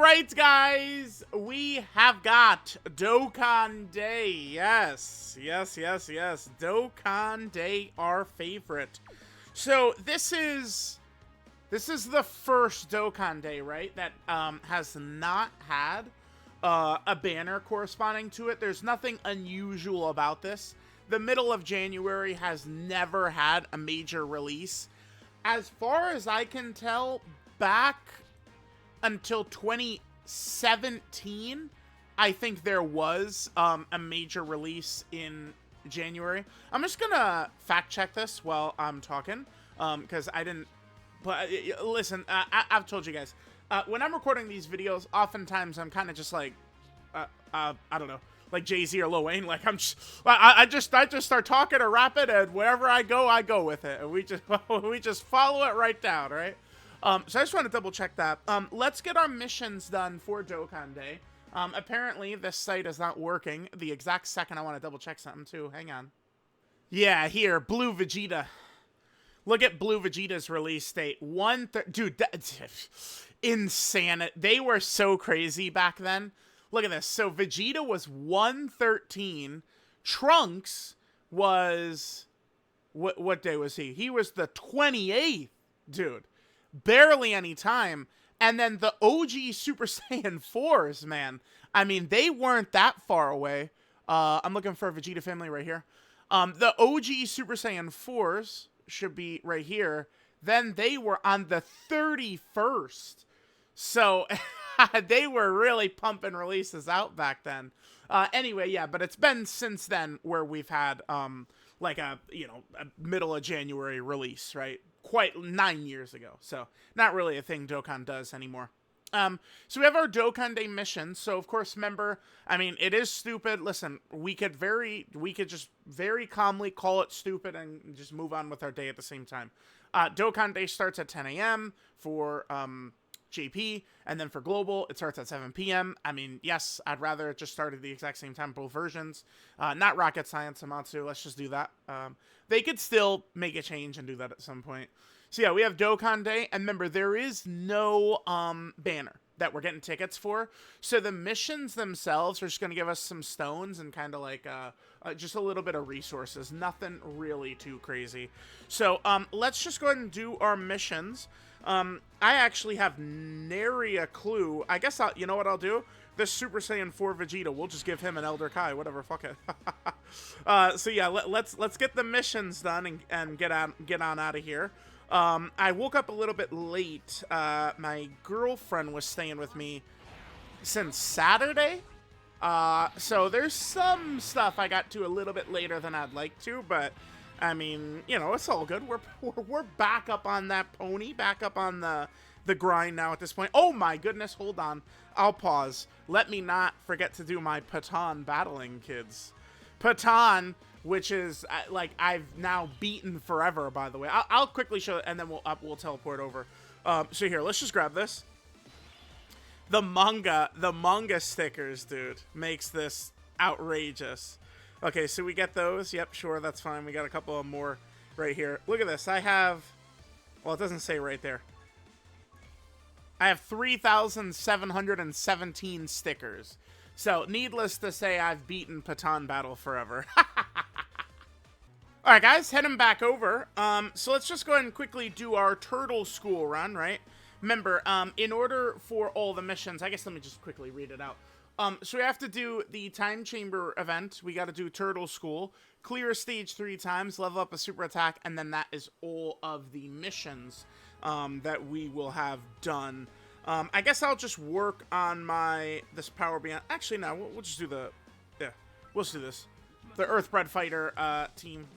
right, guys, we have got Dokan Day. Yes, Dokan Day, our favorite. So this is the first Dokan Day, right? That has not had a banner corresponding to it. There's nothing unusual about this. The middle of January has never had a major release. As far as I can tell, back until 2017, I think there was a major release in January. I'm just gonna fact check this while I'm talking, because I didn't. But listen, I've told you guys, when I'm recording these videos, oftentimes I'm kind of just like, I don't know, like Jay-Z or Lil Wayne. Like I just start talking or rapping, and wherever I go with it, and we just follow it right down, right? So I just want to double check that. Let's get our missions done for Dokan Day. Apparently this site is not working the exact second I want to double check something too. Hang on. Yeah, here, Blue Vegeta. Look at Blue Vegeta's release date. Dude, insane. They were so crazy back then. Look at this. So Vegeta was 113. Trunks was, what day was he? He was the 28th, dude. Barely any time. And then the OG Super Saiyan 4s, man. I mean, they weren't that far away. I'm looking for a Vegeta family right here. The OG Super Saiyan 4s should be right here. Then they were on the 31st. So they were really pumping releases out back then. Anyway, yeah, but it's been since then where we've had like a middle of January release, right? Quite 9 years ago. So not really a thing Dokan does anymore. So we have our Dokan Day mission. So of course, remember, I mean, it is stupid. Listen, we could just very calmly call it stupid and just move on with our day at the same time. Dokan Day starts at 10 a.m. for JP, and then for Global, it starts at 7 p.m. I mean, yes, I'd rather it just started the exact same time, both versions. Not rocket science, Amatsu. Let's just do that. They could still make a change and do that at some point. So yeah, we have Dokan Day, and remember, there is no banner that we're getting tickets for. So the missions themselves are just going to give us some stones and kind of like just a little bit of resources. Nothing really too crazy. So let's just go ahead and do our missions. I actually have nary a clue. I guess you know what I'll do? This Super Saiyan 4 Vegeta, we'll just give him an Elder Kai, whatever, fuck it. So yeah, let's get the missions done and get on out of here. I woke up a little bit late. My girlfriend was staying with me since Saturday. So there's some stuff I got to a little bit later than I'd like to, but I mean, you know, it's all good. We're back up on that pony, back up on the grind now at this point. Oh my goodness, hold on. I'll pause. Let me not forget to do my Patan battling, kids. Patan, which is like I've now beaten forever, by the way. I'll quickly show it, and then we'll teleport over. So here, let's just grab this. The manga stickers, dude, makes this outrageous. Okay, so we get those. Yep, sure, that's fine. We got a couple of more right here. Look at this. I have, well, it doesn't say right there. I have 3,717 stickers. So, needless to say, I've beaten Patan Battle forever. Alright, guys, heading back over. So let's just go ahead and quickly do our Turtle School run, right? Remember, in order for all the missions, I guess let me just quickly read it out. So we have to do the Time Chamber event. We got to do Turtle School, clear a stage 3 times, level up a super attack, and then that is all of the missions that we will have done. I guess I'll just work on this Power Beyond. Actually, no, we'll just do we'll just do this. The Earthbred Fighter team.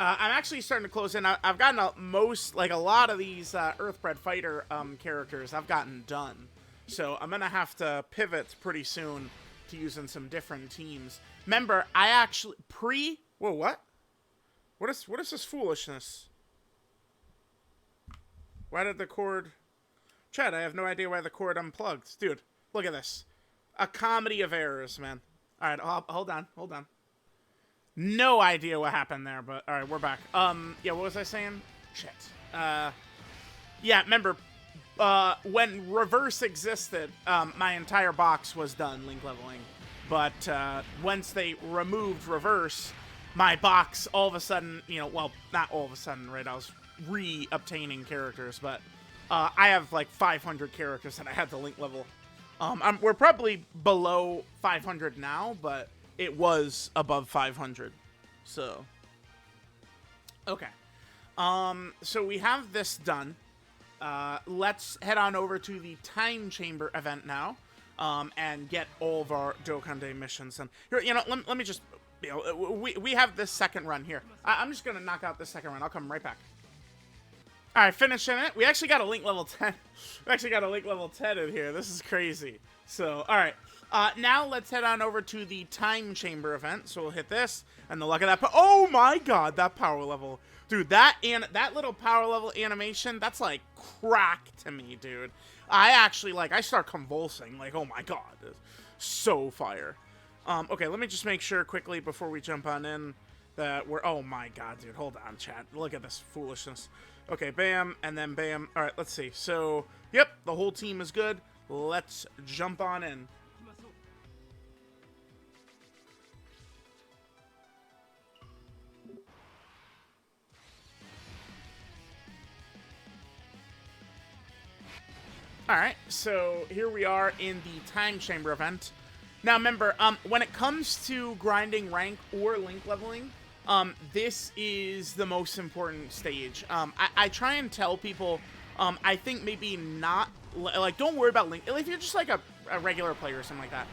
I'm actually starting to close in. I've gotten a lot of these Earthbred Fighter characters I've gotten done. So I'm going to have to pivot pretty soon to using some different teams. Remember, I actually whoa, what? What is this foolishness? Why did the cord... Chad, I have no idea why the cord unplugged. Dude, look at this. A comedy of errors, man. All right, hold on. No idea what happened there, but all right, we're back. Yeah, what was I saying? Shit. Yeah, remember, when reverse existed, my entire box was done link leveling. But once they removed reverse, my box all of a sudden, you know, well, not all of a sudden, right? I was re-obtaining characters, but I have like 500 characters that I had to link level. We're probably below 500 now, but it was above 500. So, okay. So we have this done. Let's head on over to the Time Chamber event now, and get all of our Dokan Day missions. And here, you know, let me just, you know, we have this second run here. I'm just gonna knock out this second run. I'll come right back. All right, finishing it. We actually got a link level 10. We actually got a link level 10 in here. This is crazy. So, all right. Now let's head on over to the Time Chamber event. So we'll hit this, and the luck of that. Oh my God, that power level, dude! That little power level animation, that's like crack to me, dude. I actually I start convulsing. Like, oh my God, it's so fire. Okay, let me just make sure quickly before we jump on in that we're. Oh my God, dude! Hold on, chat. Look at this foolishness. Okay, bam, and then bam. All right, let's see. So, yep, the whole team is good. Let's jump on in. Alright, so here we are in the Time Chamber event. Now remember, when it comes to grinding rank or link leveling, this is the most important stage. I try and tell people, I think maybe not, don't worry about link, if you're just like a regular player or something like that,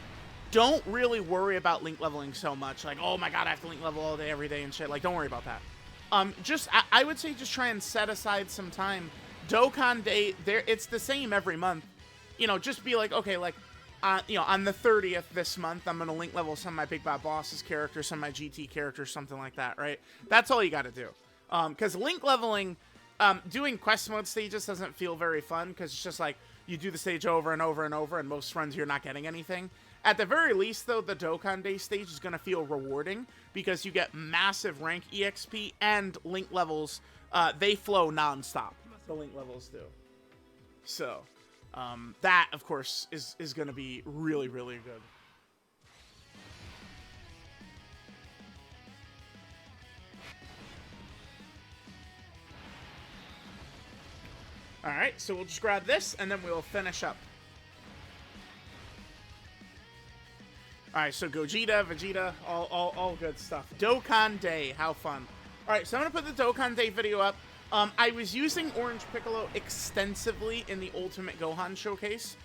don't really worry about link leveling so much. Like, oh my God, I have to link level all day, every day and shit. Like, don't worry about that. I would say just try and set aside some time. Dokan Day, it's the same every month. You know, just be like, okay, you know, on the 30th this month, I'm going to link level some of my Big Bad Bosses characters, some of my GT characters, something like that, right? That's all you got to do. Because link leveling, doing quest mode stages doesn't feel very fun, because it's just like, you do the stage over and over and over, and most runs you're not getting anything. At the very least, though, the Dokan Day stage is going to feel rewarding, because you get massive rank EXP and link levels. They flow non-stop. The link levels do. So, that, of course, is going to be really, really good. Alright, so we'll just grab this, and then we'll finish up. Alright, so Gogeta, Vegeta, all good stuff. Dokan Day, how fun. Alright, so I'm going to put the Dokan Day video up. I was using Orange Piccolo extensively in the Ultimate Gohan showcase,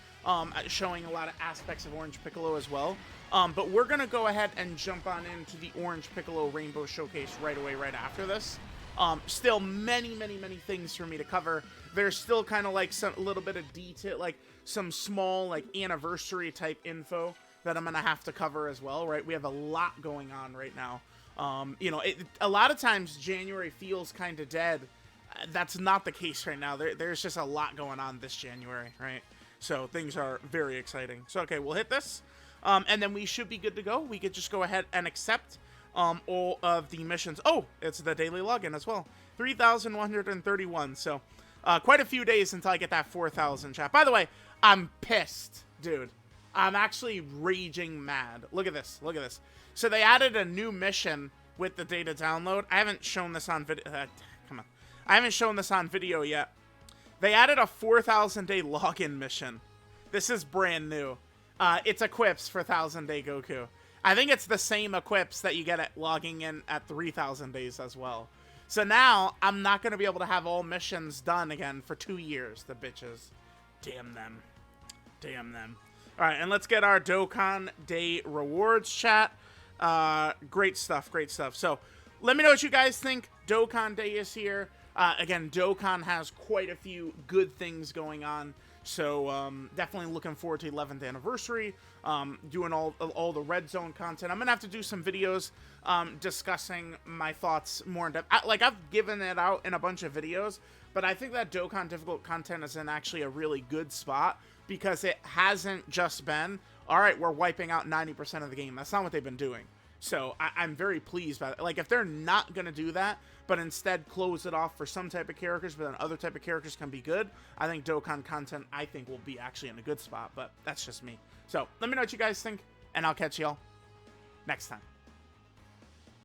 showing a lot of aspects of Orange Piccolo as well. But we're going to go ahead and jump on into the Orange Piccolo Rainbow showcase right away, right after this. Still many things for me to cover. There's still kind of like a little bit of detail, like some small like anniversary type info that I'm going to have to cover as well, right? We have a lot going on right now. You know, a lot of times January feels kind of dead. That's not the case right now. There's just a lot going on this January, right? So things are very exciting. So, okay, we'll hit this. And then we should be good to go. We could just go ahead and accept all of the missions. Oh, it's the daily login as well. 3,131. So quite a few days until I get that 4,000, chat. By the way, I'm pissed, dude. I'm actually raging mad. Look at this. Look at this. So they added a new mission with the data download. I haven't shown this on video. Come on. I haven't shown this on video yet. They added a 4,000-day login mission. This is brand new. It's equips for 1,000-day Goku. I think it's the same equips that you get at logging in at 3,000 days as well. So now, I'm not going to be able to have all missions done again for 2 years, the bitches. Damn them. Damn them. Alright, and let's get our Dokan Day rewards, chat. Great stuff, great stuff. So, let me know what you guys think. Dokan Day is here. Again, Dokan has quite a few good things going on. So, definitely looking forward to 11th anniversary. Doing all the Red Zone content. I'm going to have to do some videos discussing my thoughts more in depth. I've given it out in a bunch of videos, but I think that Dokan difficult content is in actually a really good spot because it hasn't just been, all right, we're wiping out 90% of the game. That's not what they've been doing. So I'm very pleased by that. Like, if they're not going to do that, but instead close it off for some type of characters, but then other type of characters can be good, I think Dokkan content, I think, will be actually in a good spot. But that's just me. So let me know what you guys think, and I'll catch y'all next time.